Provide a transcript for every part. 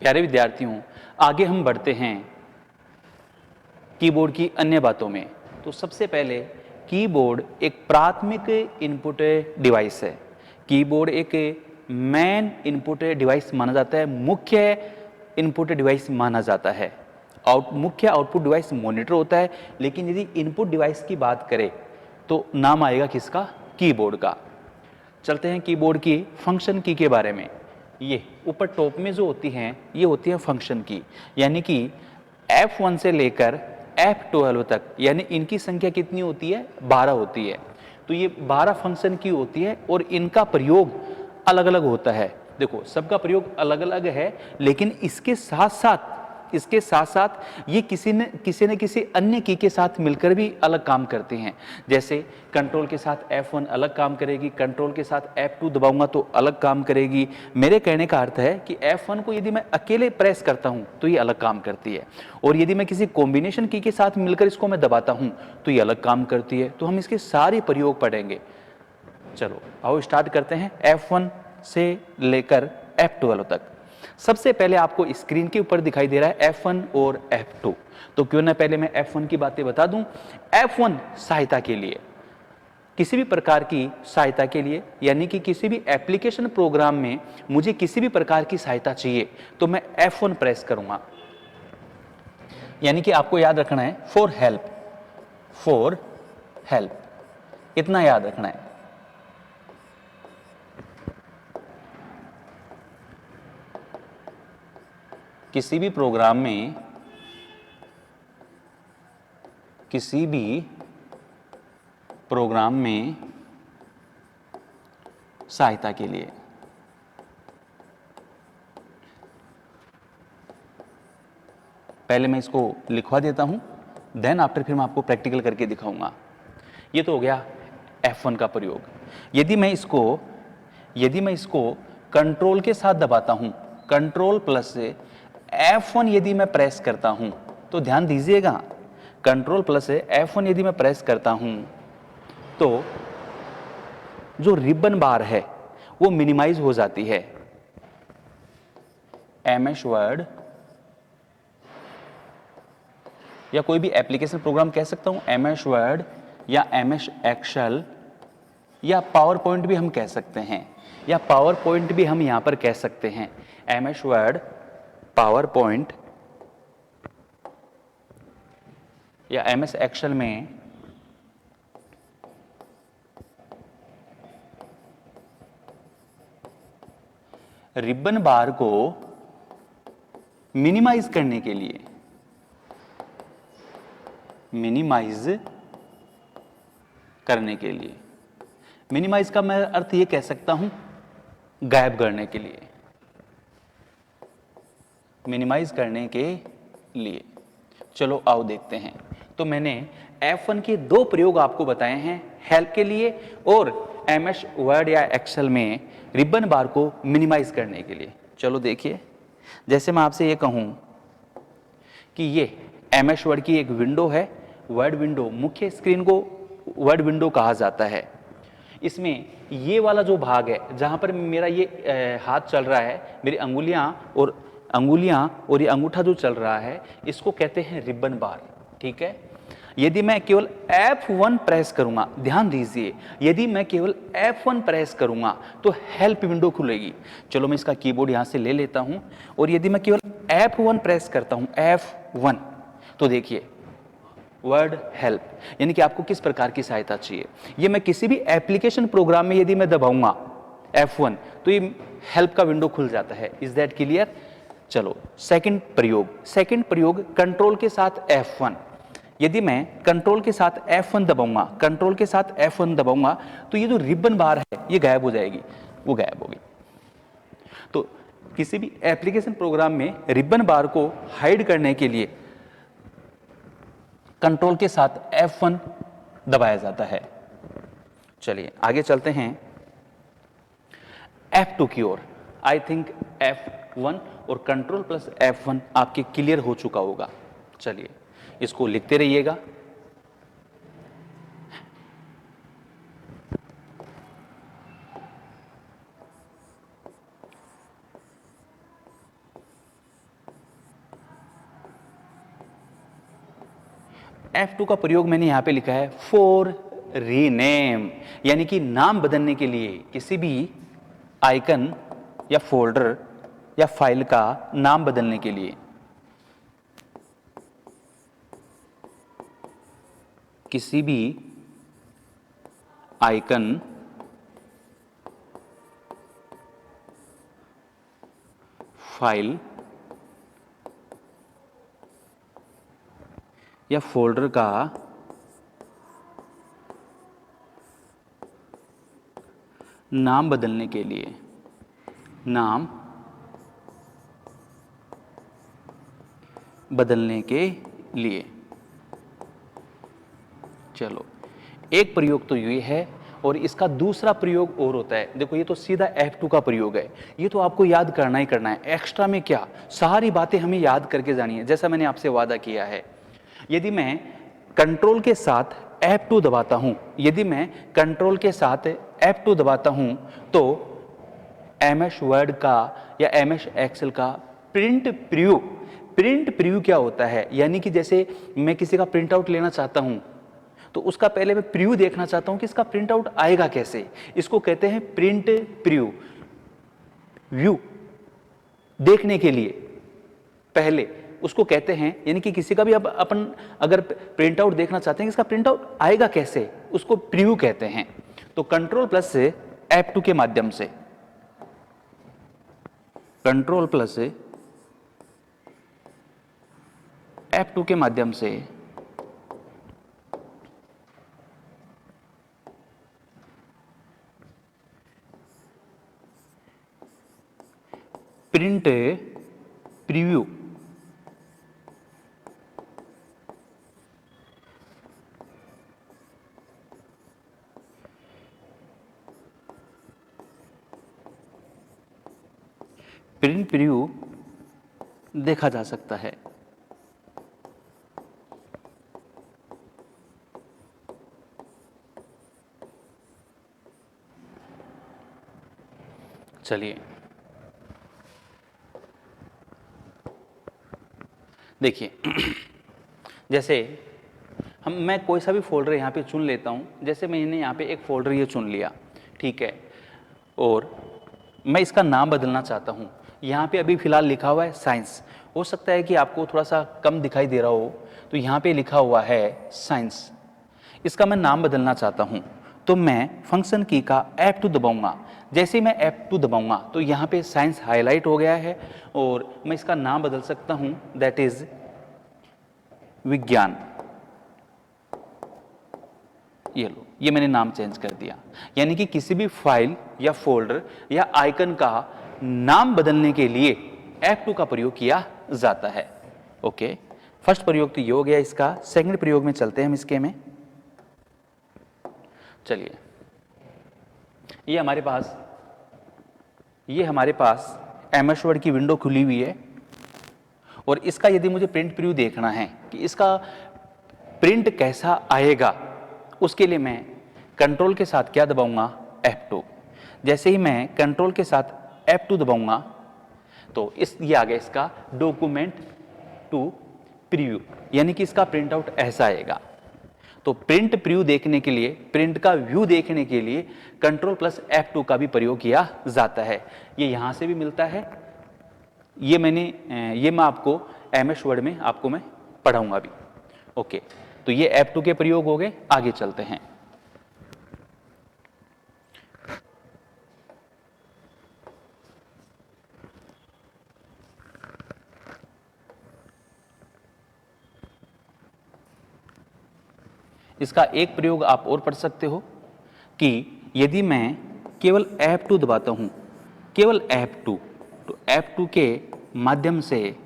प्यारे विद्यार्थियों, आगे हम बढ़ते हैं कीबोर्ड की अन्य बातों में। तो सबसे पहले कीबोर्ड एक प्राथमिक इनपुट डिवाइस है। कीबोर्ड एक मेन इनपुट डिवाइस माना जाता है, मुख्य इनपुट डिवाइस माना जाता है। मुख्य आउटपुट डिवाइस मॉनिटर होता है, लेकिन यदि इनपुट डिवाइस की बात करें तो नाम आएगा किसका? कीबोर्ड का। चलते हैं कीबोर्ड की फंक्शन की के बारे में। ये ऊपर टॉप में जो होती हैं ये होती है फंक्शन की, यानी कि F1 से लेकर F12 तक, यानी इनकी संख्या कितनी होती है? 12 होती है। तो ये 12 फंक्शन की होती है और इनका प्रयोग अलग अलग होता है। देखो, सबका प्रयोग अलग अलग है, लेकिन इसके साथ साथ ये किसी न किसी अन्य की के साथ मिलकर भी अलग काम करते हैं। जैसे कंट्रोल के साथ F1 अलग काम करेगी, कंट्रोल के साथ F2 दबाऊंगा तो अलग काम करेगी। मेरे कहने का अर्थ है कि F1 को यदि मैं अकेले प्रेस करता हूं तो ये अलग काम करती है, और यदि मैं किसी कॉम्बिनेशन की के साथ मिलकर इसको मैं दबाता हूं तो ये अलग काम करती है। तो हम इसके सारे प्रयोग पढ़ेंगे। चलो आओ स्टार्ट करते हैं F1 से लेकर F12 तक। सबसे पहले आपको स्क्रीन के ऊपर दिखाई दे रहा है F1 और F2। तो क्यों ना पहले मैं F1 की बातें बता दूं। F1 सहायता के लिए, किसी भी प्रकार की सहायता के लिए, यानी कि किसी भी एप्लीकेशन प्रोग्राम में मुझे किसी भी प्रकार की सहायता चाहिए तो मैं F1 प्रेस करूंगा। यानी कि आपको याद रखना है फॉर हेल्प, इतना याद रखना है। किसी भी प्रोग्राम में, किसी भी प्रोग्राम में सहायता के लिए। पहले मैं इसको लिखवा देता हूं, देन आफ्टर फिर मैं आपको प्रैक्टिकल करके दिखाऊंगा। ये तो हो गया F1 का प्रयोग। यदि मैं इसको कंट्रोल के साथ दबाता हूं, कंट्रोल प्लस से F1 यदि मैं प्रेस करता हूं तो ध्यान दीजिएगा, कंट्रोल प्लस से F1 यदि मैं प्रेस करता हूं तो जो रिबन बार है वो मिनिमाइज हो जाती है। MS वर्ड या कोई भी एप्लीकेशन प्रोग्राम कह सकता हूं, MS वर्ड या MS एक्सेल या पावर पॉइंट भी हम कह सकते हैं, या पावर पॉइंट भी हम यहां पर कह सकते हैं। MS वर्ड, पावर पॉइंट या MS एक्सेल में रिबन बार को मिनिमाइज करने के लिए, मिनिमाइज का मैं अर्थ ये कह सकता हूं गायब करने के लिए, मिनिमाइज करने के लिए। चलो आओ देखते हैं। तो मैंने F1 के दो प्रयोग आपको बताए हैं, हेल्प के लिए और MS वर्ड या एक्सेल में रिबन बार को मिनिमाइज करने के लिए। चलो देखिए, जैसे मैं आपसे ये कहूं कि ये MS वर्ड की एक विंडो है, वर्ड विंडो, मुख्य स्क्रीन को वर्ड विंडो कहा जाता है। इसमें ये वाला जो भाग है जहां पर मेरा ये हाथ चल रहा है, मेरी अंगुलियां और ये अंगूठा जो चल रहा है, इसको कहते हैं रिबन बार। ठीक है। यदि मैं केवल F1 प्रेस करूंगा, ध्यान दीजिए, यदि मैं केवल F1 प्रेस करूंगा तो हेल्प विंडो खुलेगी। चलो मैं इसका कीबोर्ड यहां से ले लेता हूं, और यदि मैं केवल F1 प्रेस करता हूं, F1, तो देखिए वर्ड हेल्प, यानी कि आपको किस प्रकार की सहायता चाहिए। ये मैं किसी भी एप्लीकेशन प्रोग्राम में यदि मैं दबाऊंगा F1 तो ये हेल्प का विंडो खुल जाता है। Is that clear? चलो सेकंड प्रयोग कंट्रोल के साथ F1। यदि मैं कंट्रोल के साथ F1 दबाऊंगा तो ये जो रिबन बार है ये गायब हो जाएगी, वो गायब होगी। तो किसी भी एप्लीकेशन प्रोग्राम में रिबन बार को हाइड करने के लिए कंट्रोल के साथ F1 दबाया जाता है। चलिए आगे चलते हैं F2 की ओर। आई थिंक F1 और कंट्रोल प्लस F1 आपके क्लियर हो चुका होगा। चलिए इसको लिखते रहिएगा। F2 का प्रयोग मैंने यहां पे लिखा है फॉर रीनेम, यानी कि नाम बदलने के लिए, किसी भी आइकन या फोल्डर या फाइल का नाम बदलने के लिए, किसी भी आइकन फाइल या फोल्डर का नाम बदलने के लिए, नाम बदलने के लिए। चलो, एक प्रयोग तो ये है, और इसका दूसरा प्रयोग और होता है। देखो, ये तो सीधा F2 का प्रयोग है, ये तो आपको याद करना ही करना है। एक्स्ट्रा में क्या, सारी बातें हमें याद करके जानी है, जैसा मैंने आपसे वादा किया है। यदि मैं कंट्रोल के साथ F2 दबाता हूं, यदि मैं कंट्रोल के साथ F2 दबाता हूं, तो MS वर्ड का या MS एक्सेल का प्रिंट प्रीव्यू क्या होता है, यानी कि जैसे मैं किसी का प्रिंट आउट लेना चाहता हूं, तो उसका पहले मैं प्रीव्यू देखना चाहता हूं कि इसका प्रिंट आउट आएगा कैसे। इसको कहते हैं प्रिंट प्रीव्यू। व्यू देखने के लिए पहले उसको कहते हैं, यानी कि किसी का भी अब अपन अगर प्रिंट आउट देखना चाहते हैं कि इसका प्रिंट आउट आएगा कैसे, उसको प्रीव्यू कहते हैं। तो कंट्रोल प्लस से F2 के माध्यम से, कंट्रोल प्लस से F2 के माध्यम से प्रिंट प्रीव्यू प्रिंट प्रीव्यू देखा जा सकता है। चलिए देखिए, जैसे मैं कोई सा भी फोल्डर यहाँ पे चुन लेता हूँ। जैसे मैंने यहाँ पे एक फोल्डर ये चुन लिया, ठीक है, और मैं इसका नाम बदलना चाहता हूँ। यहाँ पे अभी फिलहाल लिखा हुआ है साइंस। हो सकता है कि आपको थोड़ा सा कम दिखाई दे रहा हो, तो यहाँ पे लिखा हुआ है साइंस। इसका मैं नाम बदलना चाहता हूँ, तो मैं फंक्शन की का F2 दबाऊंगा। जैसे ही मैं F2 दबाऊंगा तो यहाँ पे साइंस हाईलाइट हो गया है, और मैं इसका नाम बदल सकता हूँ, दैट इज विज्ञान। ये लो, ये मैंने नाम चेंज कर दिया। यानी कि किसी भी फाइल या फोल्डर या आइकन का नाम बदलने के लिए F2 का प्रयोग किया जाता है। ओके, फर्स्ट प्रयोग तो ये हो गया इसका। सेकंड प्रयोग में चलते हैं हम इसके में। चलिए, ये हमारे पास MS वर्ड की विंडो खुली हुई है, और इसका यदि मुझे प्रिंट प्रीव्यू देखना है कि इसका प्रिंट कैसा आएगा, उसके लिए मैं कंट्रोल के साथ क्या दबाऊंगा, F2। जैसे ही मैं कंट्रोल के साथ F2 दबाऊंगा तो ये आ गया इसका डॉक्यूमेंट टू प्रीव्यू, यानी कि इसका प्रिंट आउट ऐसा आएगा। तो प्रिंट प्रीव्यू देखने के लिए, प्रिंट का व्यू देखने के लिए कंट्रोल प्लस F2 का भी प्रयोग किया जाता है। ये यहां से भी मिलता है, ये मैं आपको MS वर्ड में आपको मैं पढ़ाऊंगा भी। ओके, तो ये F2 के प्रयोग हो गए। आगे चलते हैं। इसका एक प्रयोग आप और पढ़ सकते हो कि यदि मैं केवल F2 दबाता हूं, केवल F2, तो F2 के माध्यम से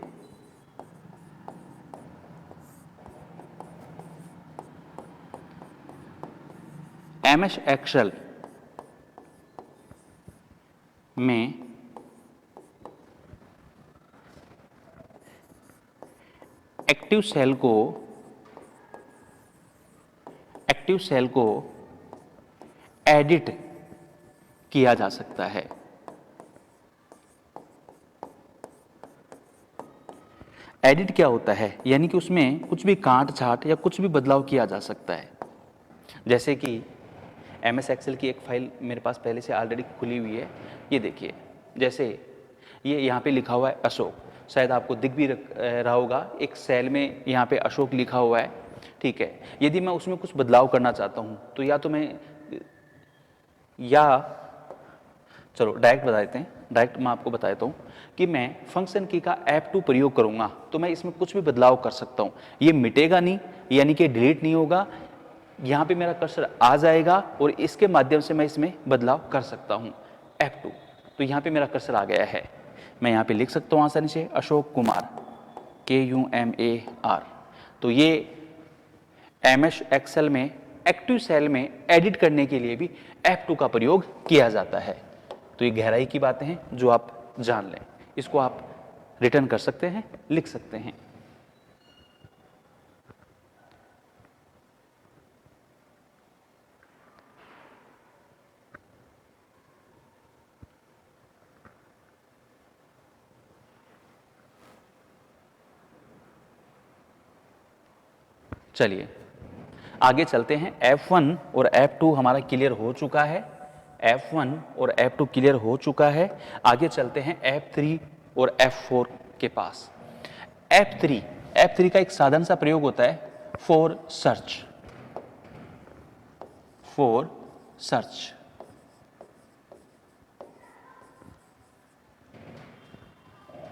MS एक्सेल में एक्टिव सेल को एडिट किया जा सकता है। एडिट क्या होता है, यानी कि उसमें कुछ भी काट छाट या कुछ भी बदलाव किया जा सकता है। जैसे कि MS एक्सेल की एक फाइल मेरे पास पहले से ऑलरेडी खुली हुई है, ये देखिए। जैसे ये यहाँ पे लिखा हुआ है अशोक, शायद आपको दिख भी रहा होगा, एक सेल में यहाँ पे अशोक लिखा हुआ है, ठीक है। यदि मैं उसमें कुछ बदलाव करना चाहता हूँ तो या तो मैं चलो डायरेक्ट बता देते हैं, डायरेक्ट मैं आपको बता देता हूँ कि मैं फंक्शन की का F2 प्रयोग करूँगा तो मैं इसमें कुछ भी बदलाव कर सकता हूँ। ये मिटेगा नहीं, यानी कि डिलीट नहीं होगा, यहाँ पे मेरा कर्सर आ जाएगा और इसके माध्यम से मैं इसमें बदलाव कर सकता हूँ F2। तो यहाँ पे मेरा कर्सर आ गया है, मैं यहाँ पे लिख सकता हूँ आसानी से अशोक कुमार, KUMAR। तो ये MS एक्सेल में एक्टिव सेल में एडिट करने के लिए भी F2 का प्रयोग किया जाता है। तो ये गहराई की बातें हैं जो आप जान लें, इसको आप रिटर्न कर सकते हैं, लिख सकते हैं। चलिए आगे चलते हैं। F1 और F2 हमारा क्लियर हो चुका है, F1 और F2 क्लियर हो चुका है। आगे चलते हैं F3 और F4 के पास। F3 का एक साधारण सा प्रयोग होता है फॉर सर्च।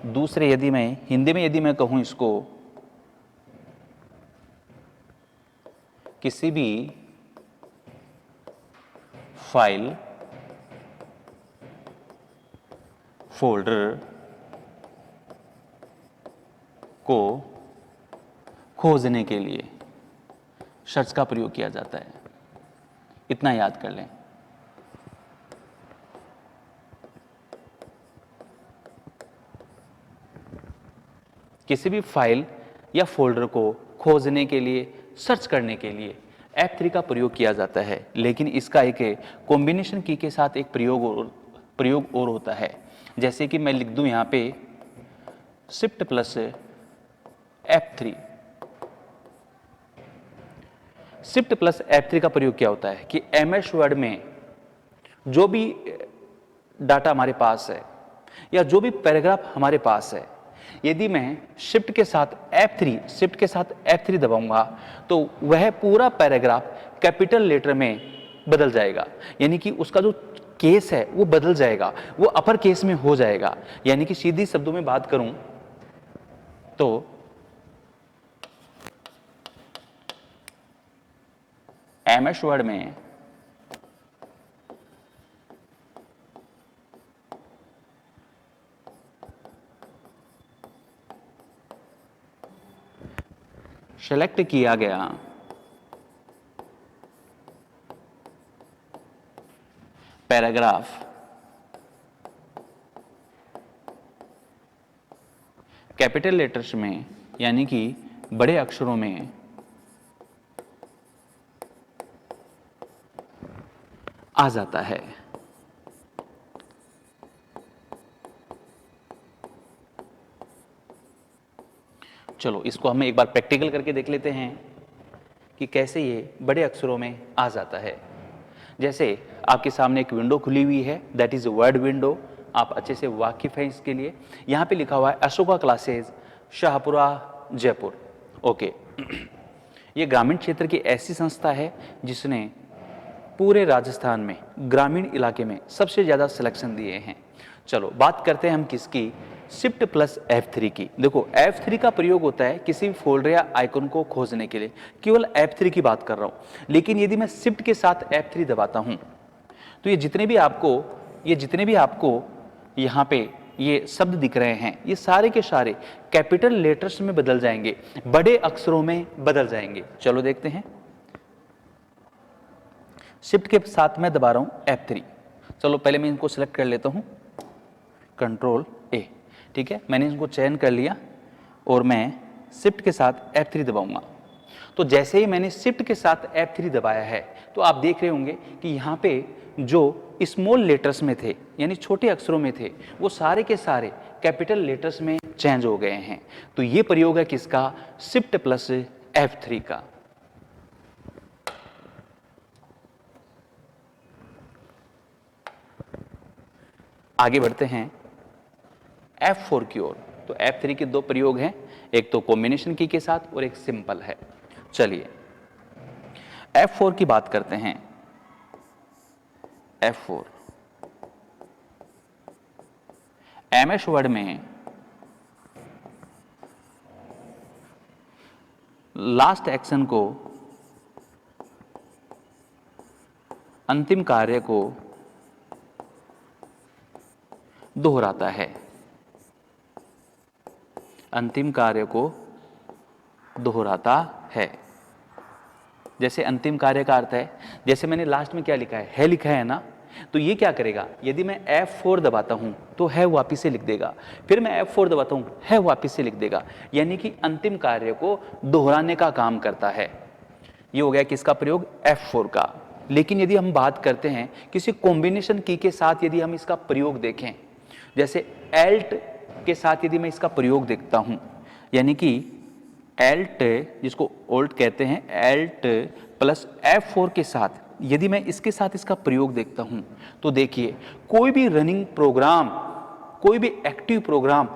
दूसरे यदि मैं हिंदी में यदि मैं कहूं इसको, किसी भी फाइल, फोल्डर को खोजने के लिए सर्च का प्रयोग किया जाता है। इतना याद कर लें। किसी भी फाइल या फोल्डर को खोजने के लिए, सर्च करने के लिए F3 का प्रयोग किया जाता है, लेकिन इसका एक कॉम्बिनेशन की के साथ एक प्रयोग और होता है। जैसे कि मैं लिख दूं यहाँ पे Shift plus F3। Shift plus F3 का प्रयोग क्या होता है कि MS वर्ड में जो भी डाटा हमारे पास है या जो भी पैराग्राफ हमारे पास है, यदि मैं शिफ्ट के साथ F3 दबाऊंगा तो वह पूरा पैराग्राफ कैपिटल लेटर में बदल जाएगा, यानी कि उसका जो केस है वो बदल जाएगा, वो अपर केस में हो जाएगा। यानी कि सीधी शब्दों में बात करूं तो MS वर्ड में सेलेक्ट किया गया पैराग्राफ कैपिटल लेटर्स में, यानी कि बड़े अक्षरों में आ जाता है। चलो इसको हम एक बार प्रैक्टिकल करके देख लेते हैं कि कैसे ये बड़े अक्षरों में आ जाता है। जैसे आपके सामने एक विंडो खुली हुई है, दैट इज वर्ड विंडो, आप अच्छे से वाकिफ हैं इसके लिए। यहाँ पे लिखा हुआ है अशोका क्लासेस शाहपुरा जयपुर। ओके ये ग्रामीण क्षेत्र की ऐसी संस्था है जिसने पूरे राजस्थान में ग्रामीण इलाके में सबसे ज़्यादा सिलेक्शन दिए हैं। चलो बात करते हैं हम किसकी, शिफ्ट प्लस F3 की। देखो F3 का प्रयोग होता है किसी फोल्डर या आइकन को खोजने के लिए, केवल F3 की बात कर रहा हूं। लेकिन यदि मैं शिफ्ट के साथ F3 दबाता हूं तो ये जितने भी आपको यहाँ पे ये शब्द दिख रहे हैं, ये सारे के सारे कैपिटल लेटर्स में बदल जाएंगे, बड़े अक्षरों में बदल जाएंगे। चलो देखते हैं। शिफ्ट के साथ मैं दबा रहा हूं F3। चलो पहले मैं इनको सिलेक्ट कर लेता हूं, कंट्रोल A। ठीक है, मैंने इनको चयन कर लिया और मैं शिफ्ट के साथ F3 दबाऊंगा। तो जैसे ही मैंने शिफ्ट के साथ F3 दबाया है तो आप देख रहे होंगे कि यहाँ पे जो स्मॉल लेटर्स में थे यानी छोटे अक्षरों में थे वो सारे के सारे कैपिटल लेटर्स में चेंज हो गए हैं। तो ये प्रयोग है किसका? शिफ्ट प्लस F3 का। आगे बढ़ते हैं F4 की ओर। तो F3 के दो प्रयोग हैं, एक तो कॉम्बिनेशन की के साथ और एक सिंपल है। चलिए F4 की बात करते हैं। F4 MS वर्ड में लास्ट एक्शन को, अंतिम कार्य को दोहराता है। अंतिम कार्य को दोहराता है। जैसे अंतिम कार्य का अर्थ है, जैसे मैंने लास्ट में क्या लिखा है लिखा है ना, तो ये क्या करेगा, यदि मैं F4 दबाता हूं तो है वापिस से लिख देगा, फिर मैं F4 दबाता हूं है वापिस से लिख देगा, यानी कि अंतिम कार्य को दोहराने का काम करता है। ये हो गया किसका प्रयोग? F4 का। लेकिन यदि हम बात करते हैं किसी कॉम्बिनेशन की के साथ, यदि हम इसका प्रयोग देखें, जैसे एल्ट के साथ यदि मैं इसका प्रयोग देखता हूं, यानी कि एल्ट जिसको ओल्ट कहते हैं, एल्ट प्लस F4 के साथ यदि मैं इसके साथ इसका प्रयोग देखता हूं तो देखिए कोई भी रनिंग प्रोग्राम, कोई भी एक्टिव प्रोग्राम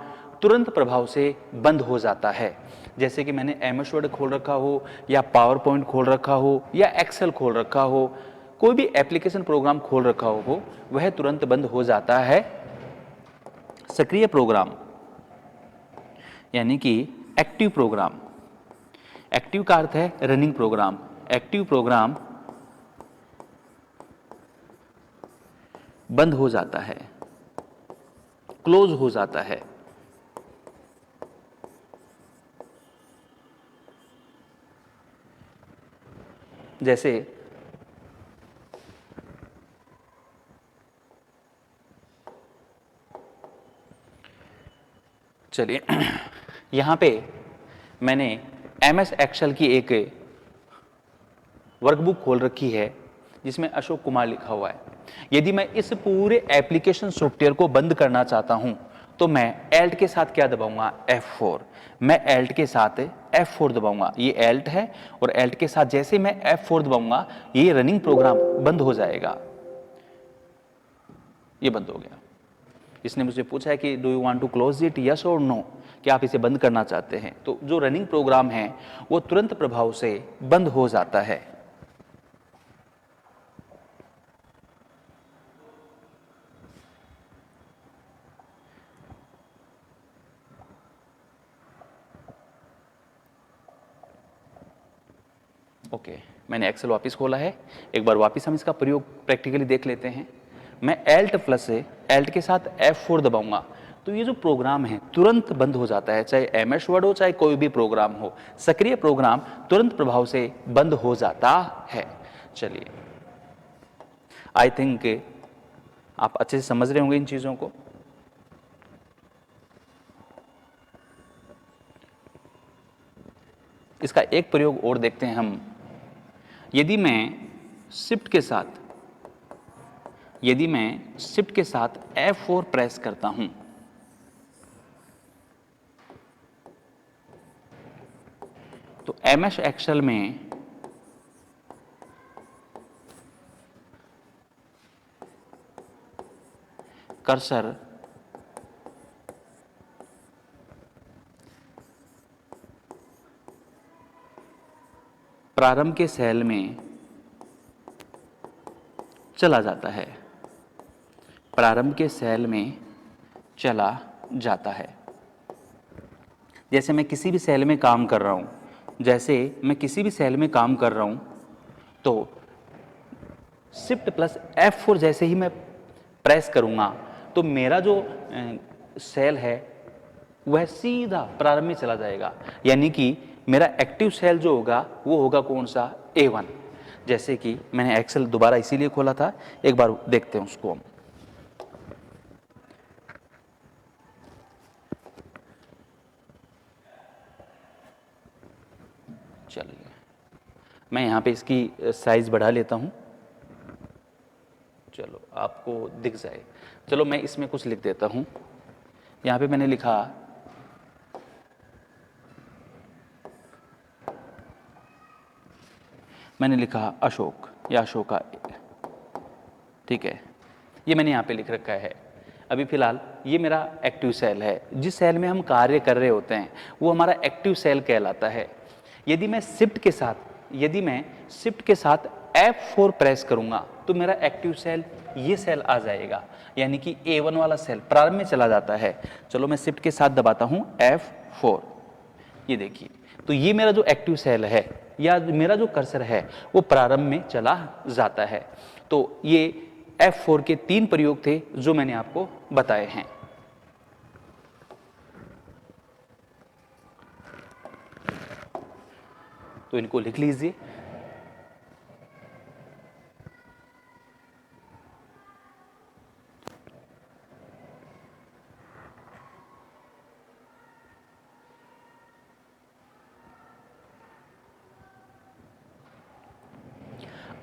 तुरंत प्रभाव से बंद हो जाता है। जैसे कि मैंने MS वर्ड खोल रखा हो या पावर पॉइंट खोल रखा हो या एक्सेल खोल रखा हो, कोई भी एप्लीकेशन प्रोग्राम खोल रखा हो वह तुरंत बंद हो जाता है। सक्रिय प्रोग्राम यानी कि एक्टिव प्रोग्राम, एक्टिव का अर्थ है रनिंग प्रोग्राम, एक्टिव प्रोग्राम बंद हो जाता है, क्लोज हो जाता है। जैसे चलिए यहां पे मैंने MS एक्सेल की एक वर्कबुक खोल रखी है जिसमें अशोक कुमार लिखा हुआ है। यदि मैं इस पूरे एप्लीकेशन सॉफ्टवेयर को बंद करना चाहता हूं तो मैं एल्ट के साथ क्या दबाऊंगा? F4। मैं एल्ट के साथ F4 दबाऊंगा, ये एल्ट है, और एल्ट के साथ जैसे मैं F4 दबाऊंगा ये रनिंग प्रोग्राम बंद हो जाएगा। ये बंद हो गया। इसने मुझसे पूछा है कि do you want to close it, yes और नो, कि आप इसे बंद करना चाहते हैं? तो जो रनिंग प्रोग्राम है वो तुरंत प्रभाव से बंद हो जाता है। ओके, मैंने एक्सेल वापस खोला है, एक बार वापस हम इसका प्रयोग प्रैक्टिकली देख लेते हैं। मैं एल्ट प्लस से एल्ट के साथ F4 दबाऊंगा तो ये जो प्रोग्राम है तुरंत बंद हो जाता है, चाहे MS वर्ड हो चाहे कोई भी प्रोग्राम हो, सक्रिय प्रोग्राम तुरंत प्रभाव से बंद हो जाता है। चलिए, आई थिंक आप अच्छे से समझ रहे होंगे इन चीजों को। इसका एक प्रयोग और देखते हैं हम। यदि मैं शिफ्ट के साथ F4 प्रेस करता हूं तो MS एक्सेल में कर्सर प्रारंभ के सेल में चला जाता है, प्रारंभ के सेल में चला जाता है। जैसे मैं किसी भी सेल में काम कर रहा हूं, तो शिफ्ट प्लस F4 जैसे ही मैं प्रेस करूंगा तो मेरा जो सेल है वह सीधा प्रारंभ में चला जाएगा, यानी कि मेरा एक्टिव सेल जो होगा वो होगा कौन सा? A1। जैसे कि मैंने एक्सेल दोबारा इसीलिए खोला था, एक बार देखते हैं उसको हम। चलिए, मैं यहां पे इसकी साइज बढ़ा लेता हूं। आपको दिख जाए। चलो मैं इसमें कुछ लिख देता हूँ। यहाँ पे मैंने लिखा अशोक या अशोका, ठीक है, ये मैंने यहाँ पे लिख रखा है। अभी फिलहाल ये मेरा एक्टिव सेल है, जिस सेल में हम कार्य कर रहे होते हैं वो हमारा एक्टिव सेल कहलाता है। यदि मैं शिफ्ट के साथ F4 प्रेस करूंगा तो मेरा एक्टिव सेल ये सेल आ जाएगा, यानी कि A1 वाला सेल प्रारंभ में चला जाता है। चलो मैं शिफ्ट के साथ दबाता हूं F4, ये देखिए, तो ये मेरा जो एक्टिव सेल है या मेरा जो कर्सर है वो प्रारंभ में चला जाता है। तो ये F4 के 3 प्रयोग थे जो मैंने आपको बताए हैं। तो इनको लिख लीजिए।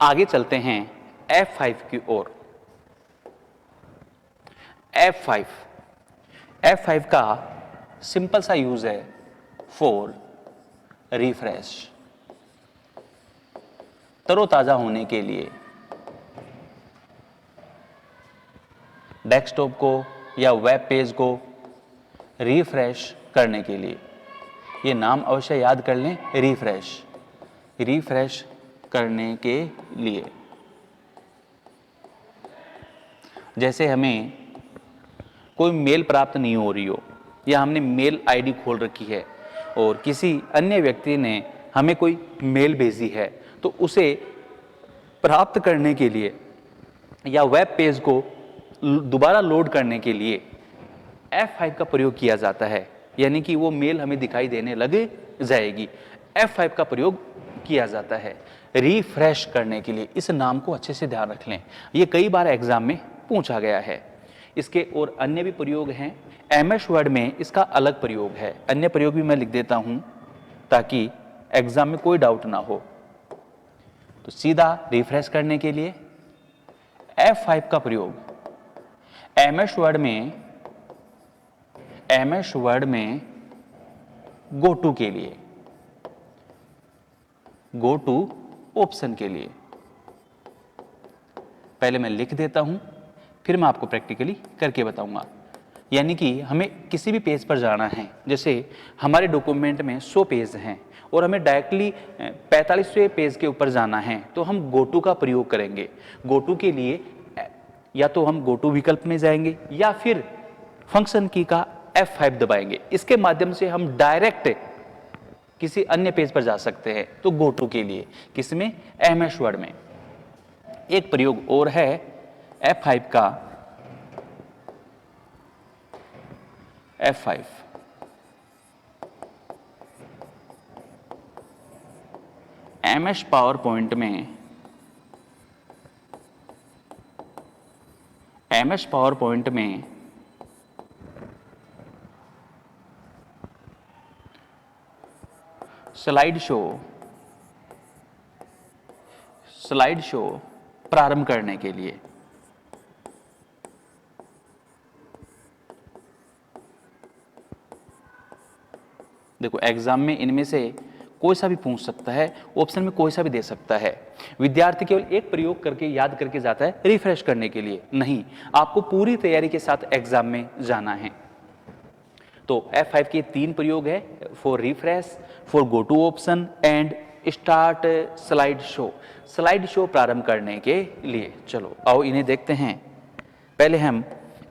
आगे चलते हैं F5 की ओर। F5 का सिंपल सा यूज है फॉर रिफ्रेश, तरोताजा होने के लिए, डेस्कटॉप को या वेब पेज को रिफ्रेश करने के लिए। ये नाम अवश्य याद कर लें, रिफ्रेश करने के लिए। जैसे हमें कोई मेल प्राप्त नहीं हो रही हो या हमने मेल आईडी खोल रखी है और किसी अन्य व्यक्ति ने हमें कोई मेल भेजी है, तो उसे प्राप्त करने के लिए या वेब पेज को दोबारा लोड करने के लिए F5 का प्रयोग किया जाता है, यानी कि वो मेल हमें दिखाई देने लग जाएगी। F5 का प्रयोग किया जाता है रिफ्रेश करने के लिए। इस नाम को अच्छे से ध्यान रख लें, ये कई बार एग्जाम में पूछा गया है। इसके और अन्य भी प्रयोग हैं। MS वर्ड में इसका अलग प्रयोग है, अन्य प्रयोग भी मैं लिख देता हूं ताकि एग्जाम में कोई डाउट ना हो। तो सीधा रिफ्रेश करने के लिए F5 का प्रयोग MS वर्ड में गो टू के लिए, गो टू ऑप्शन के लिए। पहले मैं लिख देता हूं, फिर मैं आपको प्रैक्टिकली करके बताऊंगा। यानी कि हमें किसी भी पेज पर जाना है, जैसे हमारे डॉक्यूमेंट में 100 पेज हैं और हमें डायरेक्टली 45वें पेज के ऊपर जाना है, तो हम गो टू का प्रयोग करेंगे। गो टू के लिए या तो हम गो टू विकल्प में जाएंगे या फिर फंक्शन की का F5 दबाएंगे। इसके माध्यम से हम डायरेक्ट किसी अन्य पेज पर जा सकते हैं। तो गो टू के लिए किसमें, MS वर्ड में। एक प्रयोग और है F5 का, F5 MS पावरपॉइंट में स्लाइड शो प्रारंभ करने के लिए। देखो एग्जाम में इनमें से कोई सा भी पूछ सकता है, ऑप्शन में कोई सा भी दे सकता है। विद्यार्थी केवल एक प्रयोग करके याद करके जाता है रिफ्रेश करने के लिए, नहीं, आपको पूरी तैयारी के साथ एग्जाम में जाना है। तो F5 के 3 प्रयोग है, for refresh, for go to option and start slide show प्रारंभ करने के लिए। चलो आओ इन्हें देखते हैं। पहले हम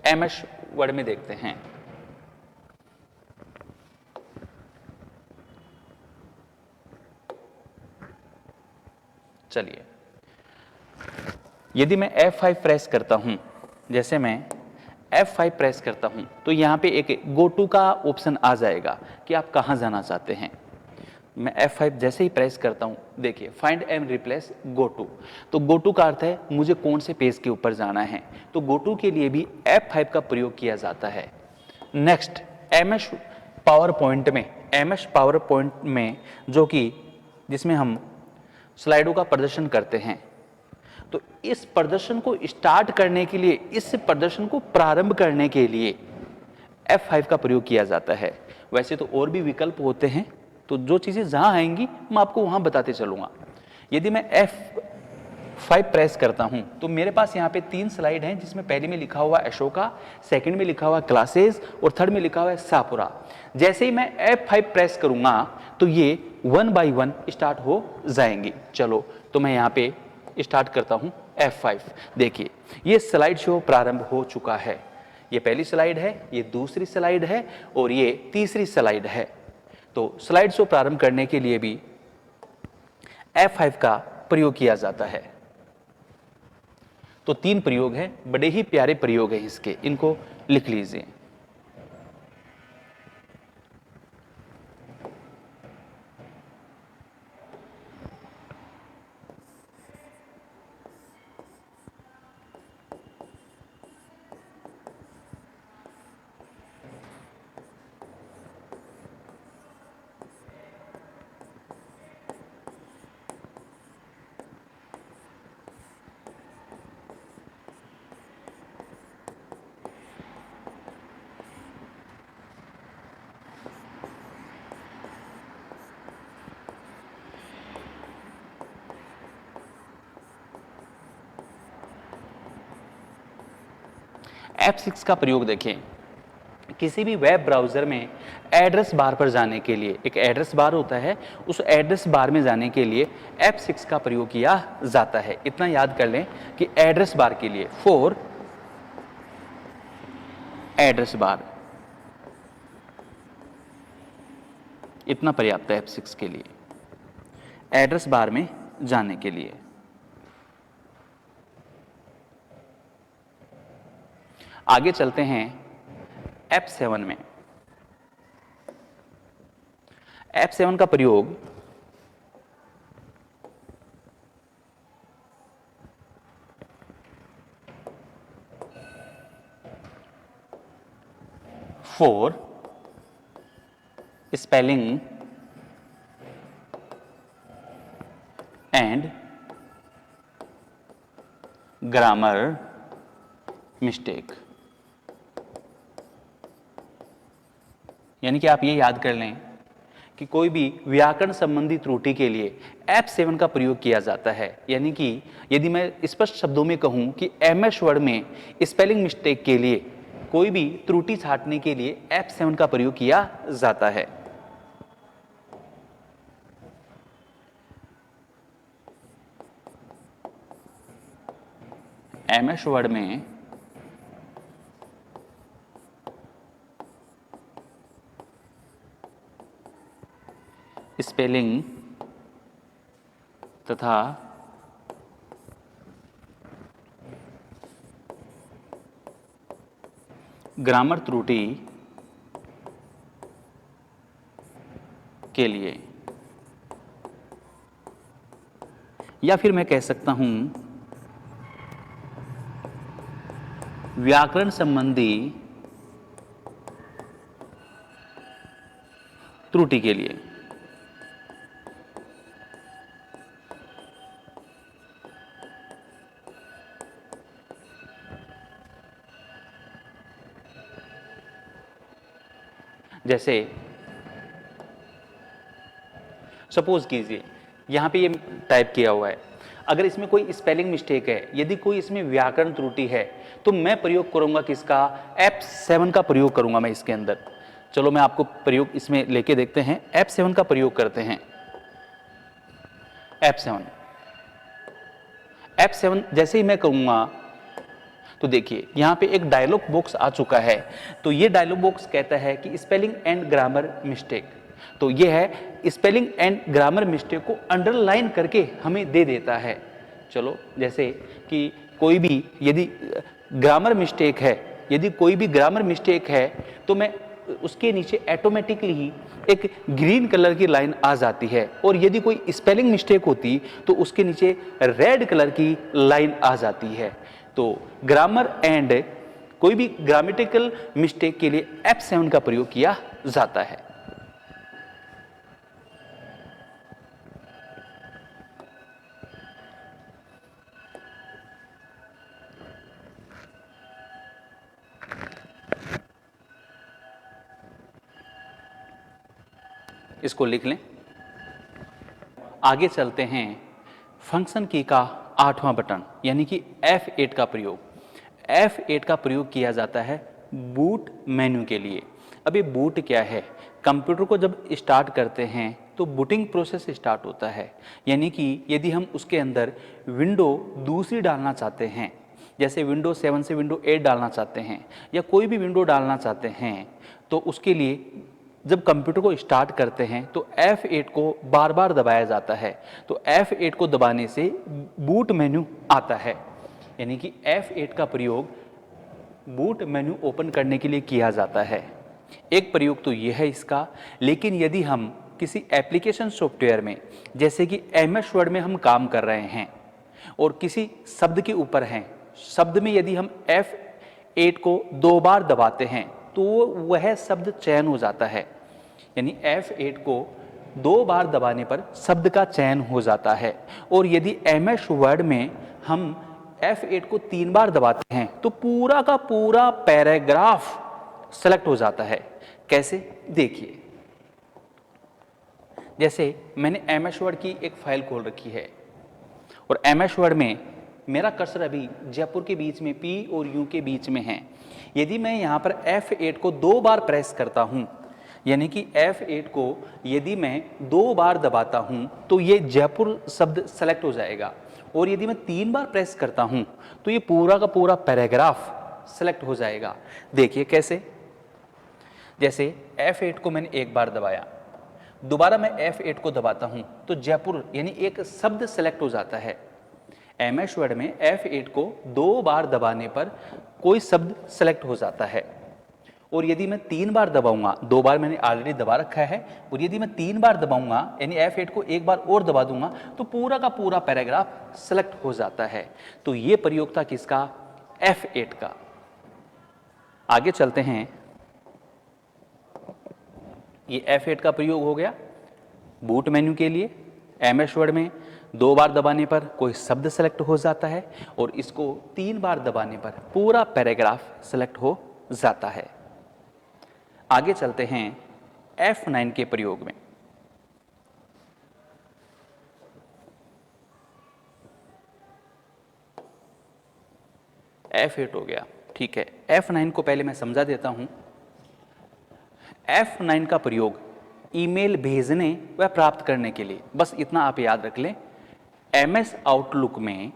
MS वर्ड में देखते हैं। चलिए, यदि मैं F5 प्रेस करता हूं, जैसे मैं F5 प्रेस करता हूं तो यहां पे एक गो टू का ऑप्शन आ जाएगा कि आप कहां जाना चाहते हैं। मैं F5 जैसे ही प्रेस करता हूं, देखिए find and replace go to. तो गो टू का अर्थ है मुझे कौन से पेज के ऊपर जाना है, तो गो टू के लिए भी F5 का प्रयोग किया जाता है। नेक्स्ट MS पावरपॉइंट में जो कि जिसमें हम स्लाइडों का प्रदर्शन करते हैं, तो इस प्रदर्शन को स्टार्ट करने के लिए, इस प्रदर्शन को प्रारंभ करने के लिए F5 का प्रयोग किया जाता है। वैसे तो और भी विकल्प होते हैं, तो जो चीज़ें जहाँ आएंगी मैं आपको वहाँ बताते चलूँगा। यदि मैं F5 प्रेस करता हूँ तो मेरे पास यहाँ पे 3 स्लाइड हैं, जिसमें पहले में लिखा हुआ अशोका, सेकंड में लिखा हुआ क्लासेस और थर्ड में लिखा हुआ है सापुरा। जैसे ही मैं F5 प्रेस करूँगा तो ये 1 बाय 1 स्टार्ट हो जाएंगी। चलो तो मैं यहाँ पे स्टार्ट करता हूँ F5। देखिए ये स्लाइड शो प्रारंभ हो चुका है। ये पहली स्लाइड है, ये दूसरी स्लाइड है और ये तीसरी स्लाइड है। तो स्लाइड शो प्रारंभ करने के लिए भी F5 का प्रयोग किया जाता है। तो 3 प्रयोग हैं, बड़े ही प्यारे प्रयोग हैं इसके, इनको लिख लीजिए। F6 का प्रयोग देखें। किसी भी वेब ब्राउज़र में एड्रेस बार पर जाने के लिए, एक एड्रेस बार होता है, उस एड्रेस बार में जाने के लिए F6 का प्रयोग किया जाता है। इतना याद कर लें कि एड्रेस बार के लिए, फॉर एड्रेस बार, इतना पर्याप्त है F6 के लिए, एड्रेस बार में जाने के लिए। आगे चलते हैं F7 में। F7 का प्रयोग for spelling and grammar mistake, यानी कि आप ये याद कर लें कि कोई भी व्याकरण संबंधी त्रुटि के लिए F7 का प्रयोग किया जाता है। यानी कि यदि मैं स्पष्ट शब्दों में कहूं कि MS वर्ड में स्पेलिंग मिस्टेक के लिए, कोई भी त्रुटि छांटने के लिए F7 का प्रयोग किया जाता है। MS वर्ड में स्पेलिंग तथा ग्रामर त्रुटि के लिए, या फिर मैं कह सकता हूं व्याकरण संबंधी त्रुटि के लिए। जैसे सपोज कीजिए यहां पे ये टाइप किया हुआ है, अगर इसमें कोई स्पेलिंग मिस्टेक है, यदि कोई इसमें व्याकरण त्रुटि है, तो मैं प्रयोग करूंगा किसका? F7 का प्रयोग करूंगा मैं इसके अंदर। चलो मैं आपको प्रयोग इसमें लेके देखते हैं। F7 का प्रयोग करते हैं। F7 जैसे ही मैं कहूंगा तो देखिए यहां पे एक डायलॉग बॉक्स आ चुका है। तो ये डायलॉग बॉक्स कहता है कि स्पेलिंग एंड ग्रामर मिस्टेक, तो ये है स्पेलिंग एंड ग्रामर मिस्टेक को अंडरलाइन करके हमें दे देता है। चलो जैसे कि कोई भी यदि ग्रामर मिस्टेक है, यदि कोई भी ग्रामर मिस्टेक है तो मैं उसके नीचे ऑटोमेटिकली ही एक ग्रीन कलर की लाइन आ जाती है, और यदि कोई स्पेलिंग मिस्टेक होती तो उसके नीचे रेड कलर की लाइन आ जाती है। तो ग्रामर एंड कोई भी ग्रामेटिकल मिस्टेक के लिए F7 का प्रयोग किया जाता है। इसको लिख लें। आगे चलते हैं फंक्शन की का 8वां बटन यानी कि F8 का प्रयोग। F8 का प्रयोग किया जाता है बूट मेन्यू के लिए। अब ये बूट क्या है? कंप्यूटर को जब स्टार्ट करते हैं तो बूटिंग प्रोसेस स्टार्ट होता है, यानी कि यदि हम उसके अंदर विंडो दूसरी डालना चाहते हैं, जैसे विंडो 7 से विंडो 8 डालना चाहते हैं या कोई भी विंडो डालना चाहते हैं, तो उसके लिए जब कंप्यूटर को स्टार्ट करते हैं तो F8 को बार बार दबाया जाता है। तो F8 को दबाने से बूट मेन्यू आता है, यानी कि F8 का प्रयोग बूट मेन्यू ओपन करने के लिए किया जाता है। एक प्रयोग तो यह है इसका, लेकिन यदि हम किसी एप्लीकेशन सॉफ्टवेयर में जैसे कि MS वर्ड में हम काम कर रहे हैं और किसी शब्द के ऊपर हैं, शब्द में यदि हम F8 को 2 बार दबाते हैं तो वह शब्द चयन हो जाता है, यानी F8 को 2 बार दबाने पर शब्द का चयन हो जाता है। और यदि MS वर्ड में हम F8 को 3 बार दबाते हैं तो पूरा का पूरा पैराग्राफ सेलेक्ट हो जाता है। कैसे? देखिए, जैसे मैंने MS वर्ड की एक फाइल खोल रखी है और MS वर्ड में मेरा कर्सर अभी जयपुर के बीच में P और U के बीच में है। यदि मैं यहाँ पर F8 को 2 बार प्रेस करता हूँ, यानी कि F8 को यदि मैं 2 बार दबाता हूँ तो ये जयपुर शब्द सेलेक्ट हो जाएगा, और यदि मैं 3 बार प्रेस करता हूँ तो ये पूरा का पूरा पैराग्राफ सेलेक्ट हो जाएगा। देखिए कैसे? जैसे F8 को मैंने 1 बार दबाया, दोबारा मैं F8 को दबाता हूँ तो जयपुर यानी एक शब्द सेलेक्ट हो जाता है। MS वर्ड में F8 को 2 बार दबाने पर कोई शब्द सेलेक्ट हो जाता है, और यदि मैं 3 बार दबाऊंगा, 2 बार मैंने ऑलरेडी दबा रखा है, और यदि मैं 3 बार दबाऊंगा यानी F8 को 1 बार और दबा दूंगा तो पूरा का पूरा पैराग्राफ सेलेक्ट हो जाता है। तो ये प्रयोग था किसका? F8 का। आगे चलते हैं। ये F8 का प्रयोग हो गया बूट मेन्यू के लिए। MS वर्ड में 2 बार दबाने पर कोई शब्द सेलेक्ट हो जाता है और इसको 3 बार दबाने पर पूरा पैराग्राफ सेलेक्ट हो जाता है। आगे चलते हैं F9 के प्रयोग में। F8 हो गया, ठीक है। F9 को पहले मैं समझा देता हूं। F9 का प्रयोग ईमेल भेजने व प्राप्त करने के लिए, बस इतना आप याद रख लें। MS आउटलुक में,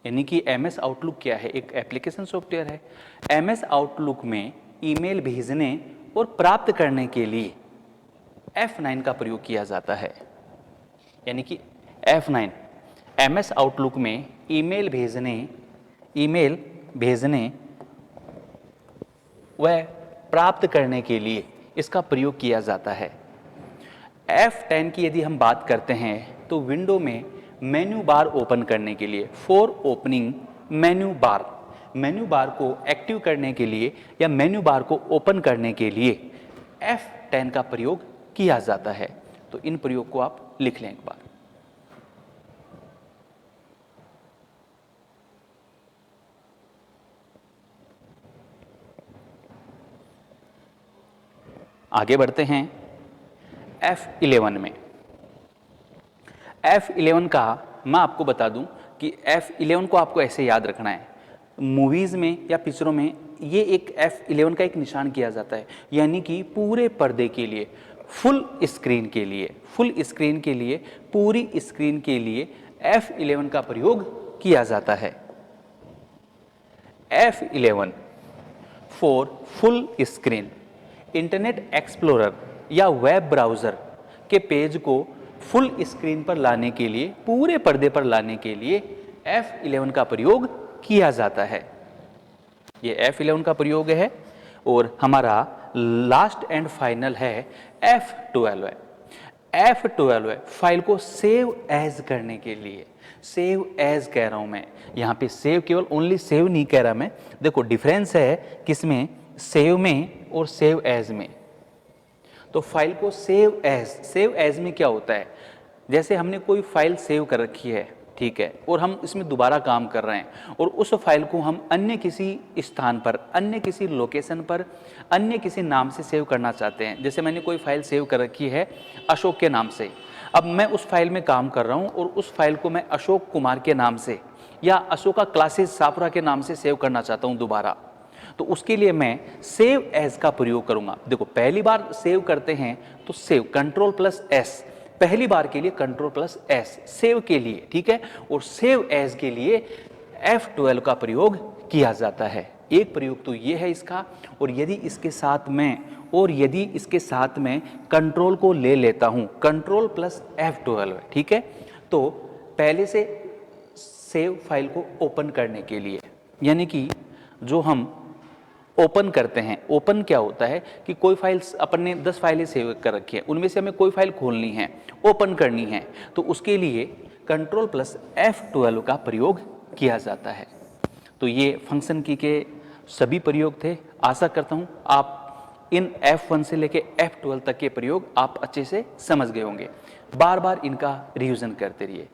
यानी कि MS आउटलुक क्या है? एक एप्लीकेशन सॉफ्टवेयर है। MS आउटलुक में ईमेल भेजने और प्राप्त करने के लिए F9 का प्रयोग किया जाता है, यानी कि F9 MS आउटलुक में ईमेल भेजने व प्राप्त करने के लिए इसका प्रयोग किया जाता है। F10 की यदि हम बात करते हैं तो विंडो में मेन्यू बार ओपन करने के लिए, फॉर ओपनिंग मेन्यू बार को एक्टिव करने के लिए या मेन्यू बार को ओपन करने के लिए F10 का प्रयोग किया जाता है। तो इन प्रयोग को आप लिख लें एक बार। आगे बढ़ते हैं F11 में। F11 का मैं आपको बता दूं कि F11 को आपको ऐसे याद रखना है। मूवीज़ में या पिक्चरों में ये एक F11 का एक निशान किया जाता है, यानी कि पूरे पर्दे के लिए, फुल स्क्रीन के लिए, पूरी स्क्रीन के लिए F11 का प्रयोग किया जाता है। F11 for full screen. Internet explorer या वेब ब्राउज़र के पेज को फुल स्क्रीन पर लाने के लिए, पूरे पर्दे पर लाने के लिए F11 का प्रयोग किया जाता है। ये F11 का प्रयोग है। और हमारा लास्ट एंड फाइनल है F12 है। F12 है फाइल को सेव एज करने के लिए। सेव एज कह रहा हूं मैं, यहाँ पे सेव केवल ओनली सेव नहीं कह रहा मैं। देखो डिफरेंस है किसमें, सेव में और सेव एज में। तो फाइल को सेव एज में क्या होता है, जैसे हमने कोई फाइल सेव कर रखी है, ठीक है, और हम इसमें दोबारा काम कर रहे हैं और उस फाइल को हम अन्य किसी स्थान पर, अन्य किसी लोकेशन पर, अन्य किसी नाम से सेव करना चाहते हैं। जैसे मैंने कोई फाइल सेव कर रखी है अशोक के नाम से, अब मैं उस फाइल में काम कर रहा हूँ और उस फाइल को मैं अशोक कुमार के नाम से या अशोका क्लासेस सापुरा के नाम से सेव करना चाहता हूँ दोबारा, तो उसके लिए मैं सेव एज का प्रयोग करूंगा। देखो पहली बार सेव करते हैं तो सेव Ctrl+S, पहली बार के लिए Ctrl+S सेव के लिए, ठीक है, और सेव एज के लिए F12 का प्रयोग किया जाता है। एक प्रयोग तो ये है इसका, और यदि इसके साथ में कंट्रोल को ले लेता हूं, Ctrl+F12, ठीक है, तो पहले से सेव फाइल को ओपन करने के लिए, यानी कि जो हम ओपन करते हैं, ओपन क्या होता है कि कोई फाइल, अपन ने 10 फाइलें सेव कर रखी है, उनमें से हमें कोई फाइल खोलनी है, ओपन करनी है, तो उसके लिए Ctrl+F12 का प्रयोग किया जाता है। तो ये फंक्शन की के सभी प्रयोग थे। आशा करता हूँ आप इन F1 से लेके F12 तक के प्रयोग आप अच्छे से समझ गए होंगे। बार बार इनका रिवीजन करते रहिए।